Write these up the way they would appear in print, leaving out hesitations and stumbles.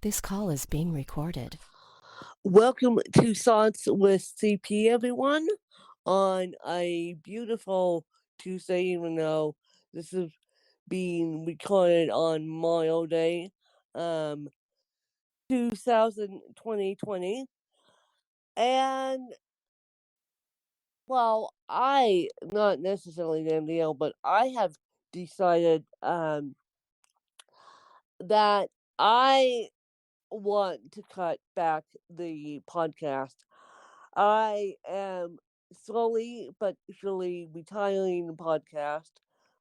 This call is being recorded. Welcome to Thoughts with CP, everyone, on a beautiful Tuesday, even though this is being recorded on Memorial Day, 2020. And, well, not necessarily Danielle, but I have decided that I want to cut back the podcast. I am slowly but surely retiring the podcast.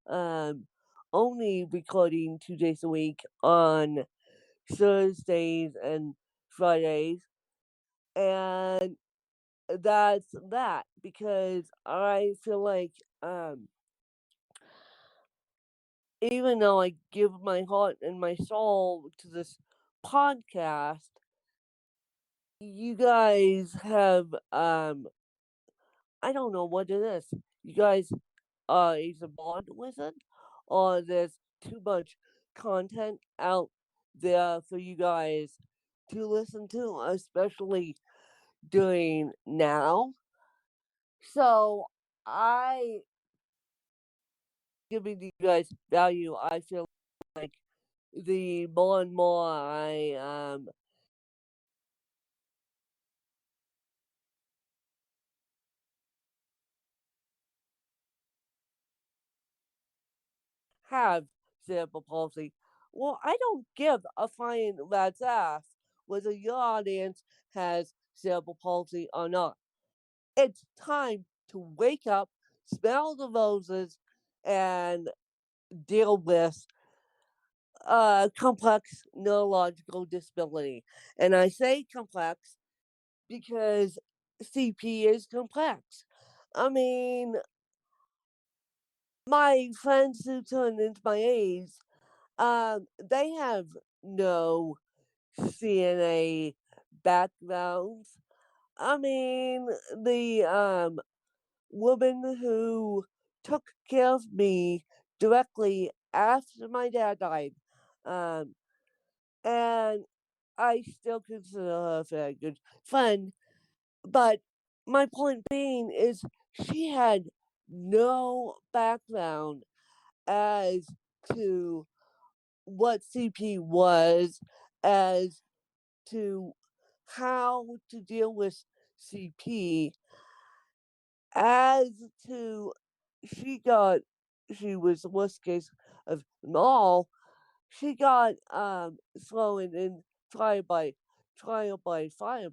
Um, Only recording 2 days a week on Thursdays and Fridays, and that's that because I feel like even though I give my heart and my soul to this podcast, you guys have I don't know what it is. You guys is a bond with it, or there's too much content out there for you guys to listen to, especially during now. So I giving you guys value. I feel like the more and more I have cerebral palsy. Well, I don't give a flying rat's ass whether your audience has cerebral palsy or not. It's time to wake up, smell the roses, and deal with complex neurological disability. And I say complex because CP is complex. I mean, my friends who turn into my age, they have no CNA backgrounds. I mean, the woman who took care of me directly after my dad died, um, and I still consider her a very good friend. But my point being is, she had no background as to what CP was, as to how to deal with CP, as to she was the worst case of them all. She got thrown in trial by fire,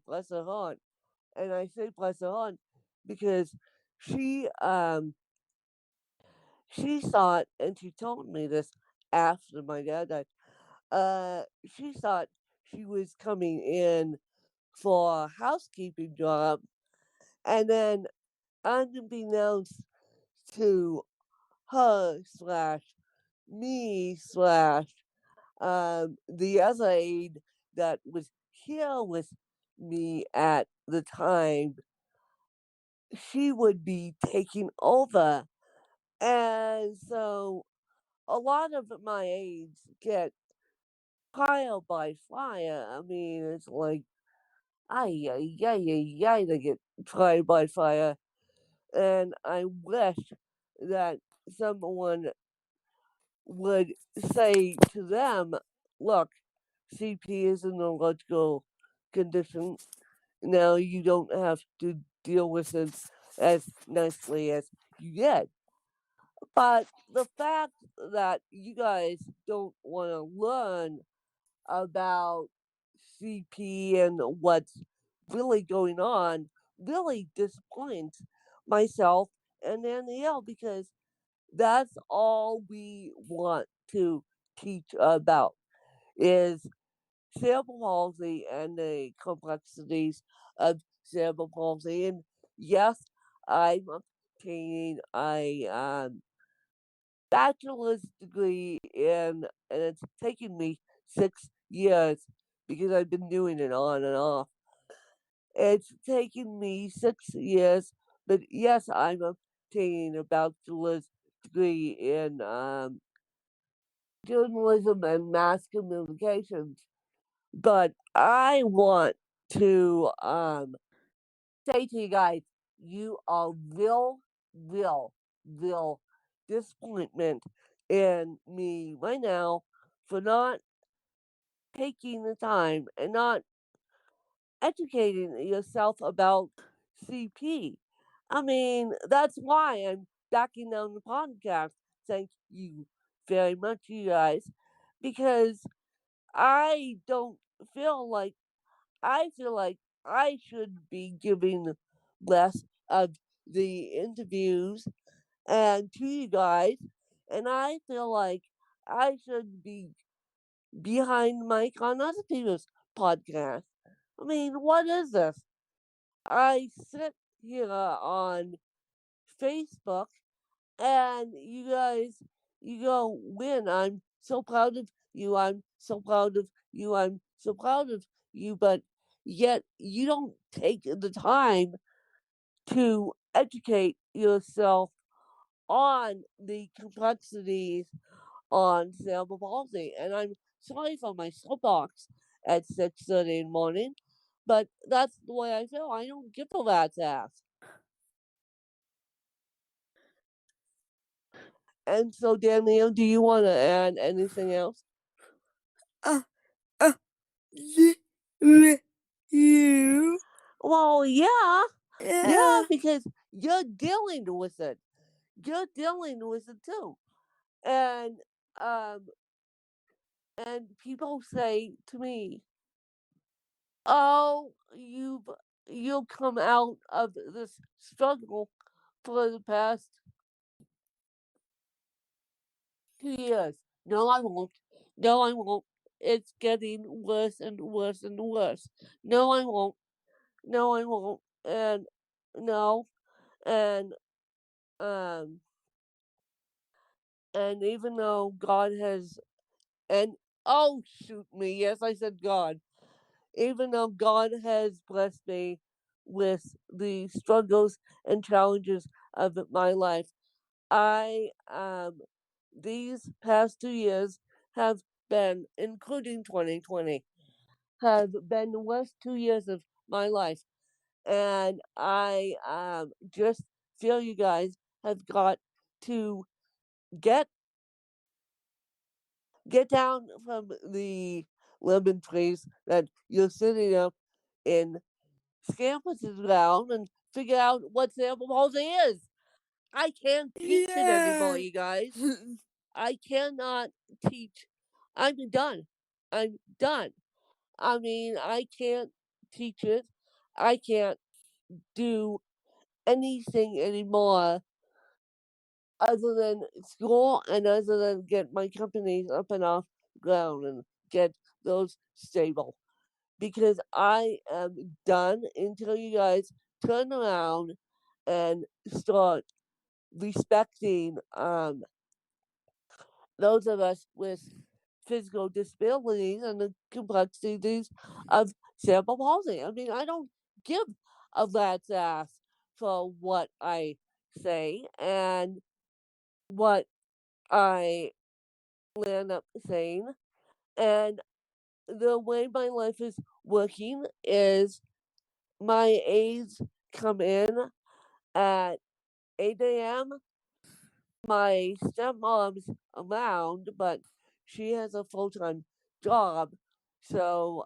bless her heart. And I say bless her heart because she she thought, and she told me this after my dad died, she thought she was coming in for a housekeeping job, and then unbeknownst to her slash me slash the other aide that was here with me at the time, she would be taking over. And so a lot of my aides get trial by fire. I mean, it's like, ay, ay, ay, ay, ay, they get trial by fire. And I wish that someone would say to them, look, CP is a neurological condition. Now you don't have to deal with it as nicely as you did. But the fact that you guys don't want to learn about CP and what's really going on really disappoints myself and Danielle because that's all we want to teach about is cerebral palsy and the complexities of cerebral palsy. And yes, I'm obtaining a bachelor's degree and it's taken me 6 years because I've been doing it on and off. It's taken me 6 years, but yes, I'm obtaining a bachelor's degree in journalism and mass communications. But I want to say to you guys, you are real disappointment in me right now for not taking the time and not educating yourself about CP. I mean, that's why I'm backing down the podcast. Thank you very much, you guys, because I don't feel like I feel like I should be giving less of the interviews and to you guys, and I feel like I should be behind the mic on other people's podcasts. I mean, what is this? I sit here on Facebook and you guys, you go, Win, I'm so proud of you. I'm so proud of you. I'm so proud of you. But yet you don't take the time to educate yourself on the complexities on cerebral palsy. And I'm sorry for my soapbox at 6:30 in the morning, but that's the way I feel. I don't give a rat's ass. And so, Danielle, do you want to add anything else? Uh, uh, you? Well, yeah. Yeah, because you're dealing with it. You're dealing with it too. And um and people say to me, "Oh, you'll come out of this struggle for the past 2 years." No, I won't. No, I won't. It's getting worse and worse and worse. No, I won't. No, I won't. And no, and um, and even though God has and oh shoot me, yes, I said God. Even though God has blessed me with the struggles and challenges of my life, I these past 2 years have been, including 2020, have been the worst 2 years of my life. And I just feel you guys have got to get get down from the lemon trees that you're sitting up in, scamper to the ground and figure out what cerebral palsy is. I can't teach it anymore, you guys. I cannot teach. I'm done. I'm done. I mean, I can't teach it. I can't do anything anymore other than school and other than get my companies up and off the ground and get those stable. Because I am done until you guys turn around and start respecting those of us with physical disabilities and the complexities of cerebral palsy. I mean, I don't give a rat's ass for what I say and what I land up saying. And the way my life is working is my aides come in at 8 a.m. My stepmom's around, but she has a full time job, so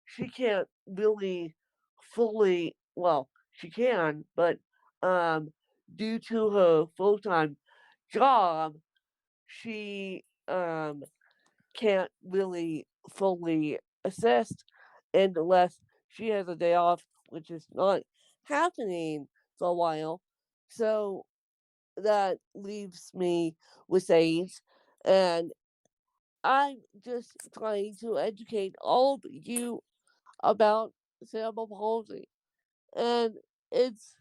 she can't really fully. Well, she can, but um, due to her full time job, she can't really fully assist unless she has a day off, which is not happening for a while. So that leaves me with AIDS, and I'm just trying to educate all of you about cerebral palsy. And it's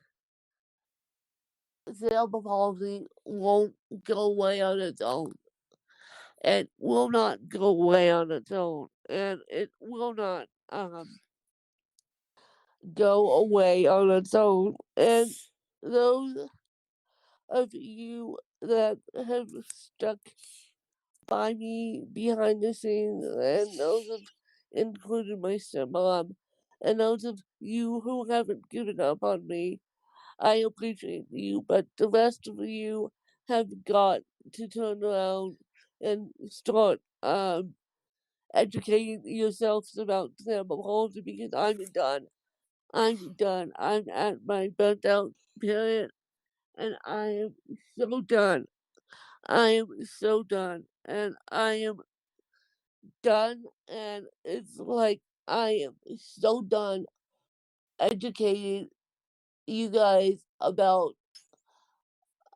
cerebral palsy won't go away on its own. It will not go away on its own, and it will not go away on its own. And those of you that have stuck by me behind the scenes, and those of including my stepmom, and those of you who haven't given up on me. I appreciate you, but the rest of you have got to turn around and start educating yourselves about cerebral palsy because I'm done. I'm done. I'm at my burnt out period and I am so done. I am so done. And I am done and it's like I am so done educating you guys about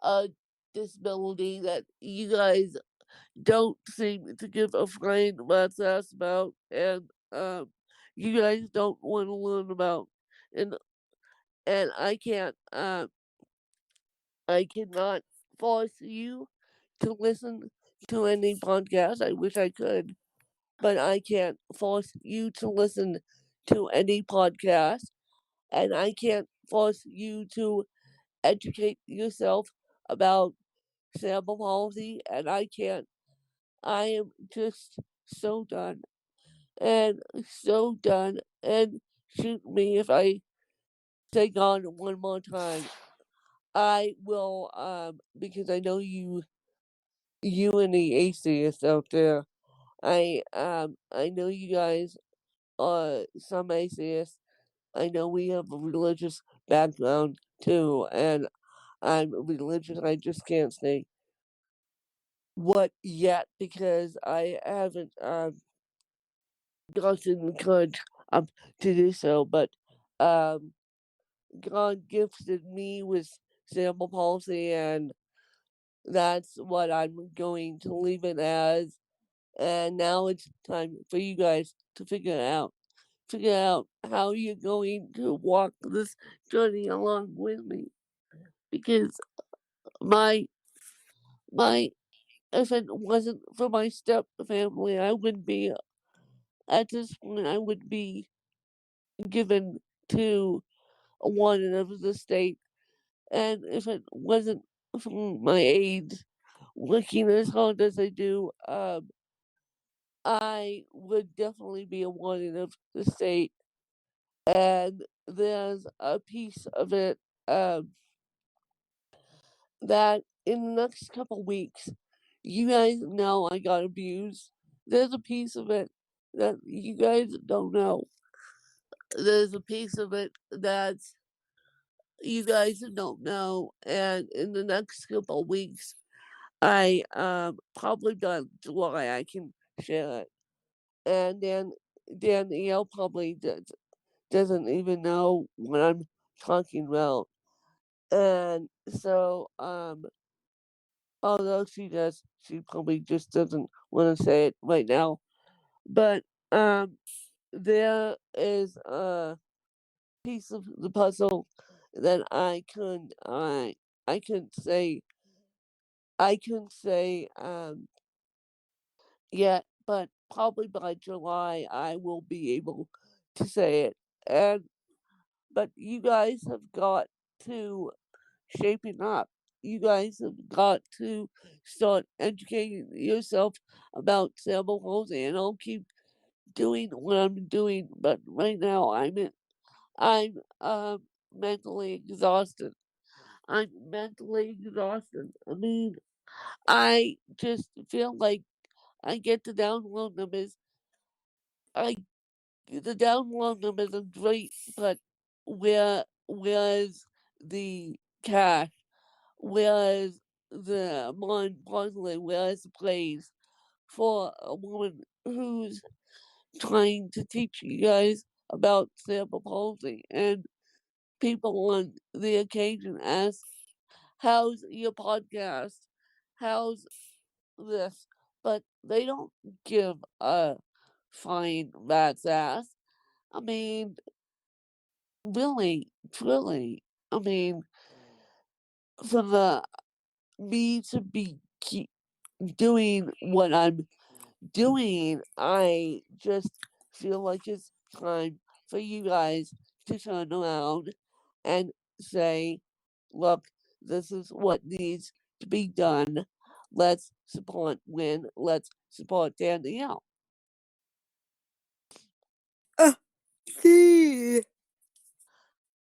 a disability that you guys don't seem to give a flying rat's ass about, and you guys don't want to learn about, and I can't, I cannot force you to listen to any podcast. I wish I could, but I can't force you to listen to any podcast, and I can't force you to educate yourself about cerebral palsy, and I can't. I am just so done and so done. And shoot me if I take on one more time. I will, because I know you and the atheists out there. I know you guys are some atheists. I know we have a religious background too, and I'm religious. I just can't say what yet because I haven't gotten the courage to do so. But um, God gifted me with cerebral palsy, and that's what I'm going to leave it as. And now it's time for you guys to figure it out. Figure out how you're going to walk this journey along with me. Because my my if it wasn't for my step family, I would be at this point I would be given to a warden of the state. And if it wasn't for my aides working as hard as I do, I would definitely be a warden of the state. And there's a piece of it that in the next couple weeks, you guys know I got abused. There's a piece of it that you guys don't know. There's a piece of it that you guys don't know. And in the next couple weeks, I probably by July I can share it. And then Danielle probably doesn't even know what I'm talking about. And so although she does, she probably just doesn't want to say it right now. But there is a piece of the puzzle that I couldn't say yet, but probably by July I will be able to say it. And but you guys have got to shaping up. You guys have got to start educating yourself about cerebral palsy, and I'll keep doing what I'm doing. But right now, I'm mentally exhausted. I'm mentally exhausted. I mean, I just feel like I get the download numbers. I the download numbers are great, but where's the cash? Whereas the more importantly, whereas the plays for a woman who's trying to teach you guys about cerebral palsy, and people on the occasion ask, "How's your podcast? How's this?" But they don't give a flying rat's ass. I mean, really, truly. I mean, for the me to be doing what I'm doing, I just feel like it's time for you guys to turn around and say, look, this is what needs to be done. Let's support Win. Let's support Danielle.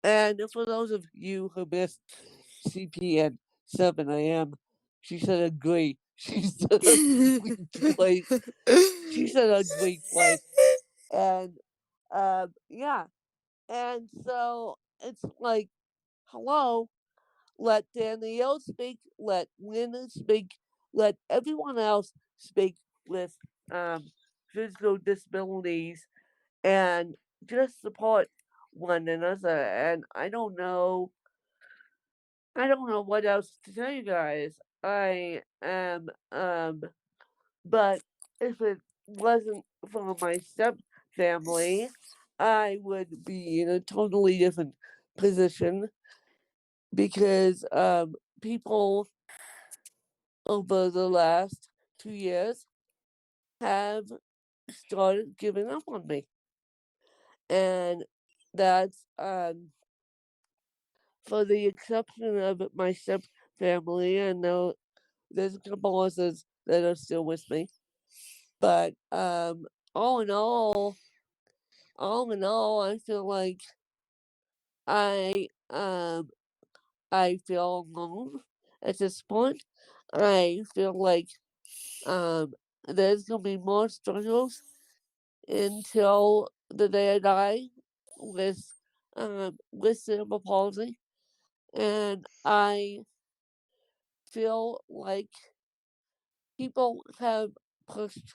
And for those of you who missed CPN 7 a.m., she said agree. She said a great place. She said a great place. And yeah. And so it's like, hello, let Danielle speak, let Lynn speak, let everyone else speak with physical disabilities and just support one another. And I don't know what else to tell you guys. I am but if it wasn't for my step family, I would be in a totally different position because people over the last 2 years have started giving up on me. And that's for the exception of my step family, and there's a couple others that are still with me. But all in all, I feel like I I feel alone at this point. I feel like um there's gonna be more struggles until the day I die with cerebral palsy, and I feel like people have pushed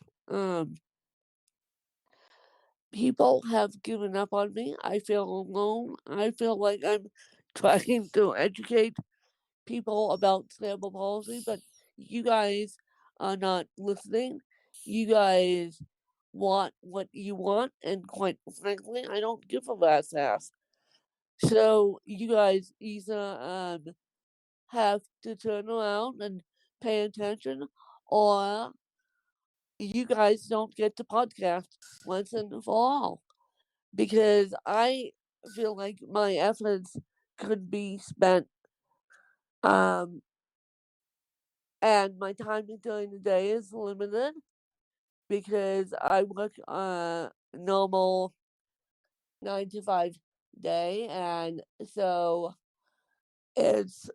people have given up on me. I feel alone. I feel like I'm trying to educate people about cerebral palsy, but you guys are not listening. You guys want what you want, and quite frankly, I don't give a rat's ass. So you guys either have to turn around and pay attention, or you guys don't get to podcast once and for all. Because I feel like my efforts could be spent um and my time during the day is limited because I work a normal 9 to 5 day, and so it's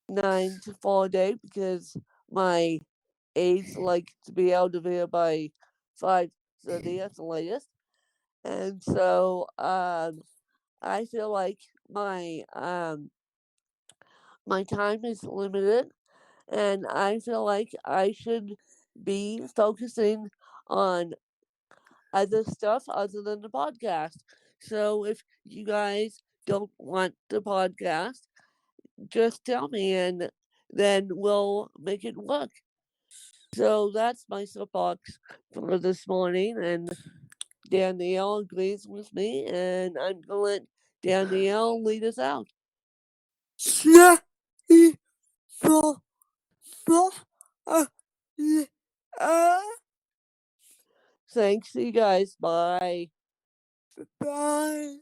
9 to 4 day because my aides like to be out of here by 5:30 at the latest. And so I feel like my time is limited, and I feel like I should be focusing on other stuff other than the podcast. So if you guys don't want the podcast, just tell me and then we'll make it work. So that's my soapbox for this morning, and Danielle agrees with me, and I'm gonna let Danielle lead us out. Yeah, so, so, uh, Thanks, you guys. Bye. bye.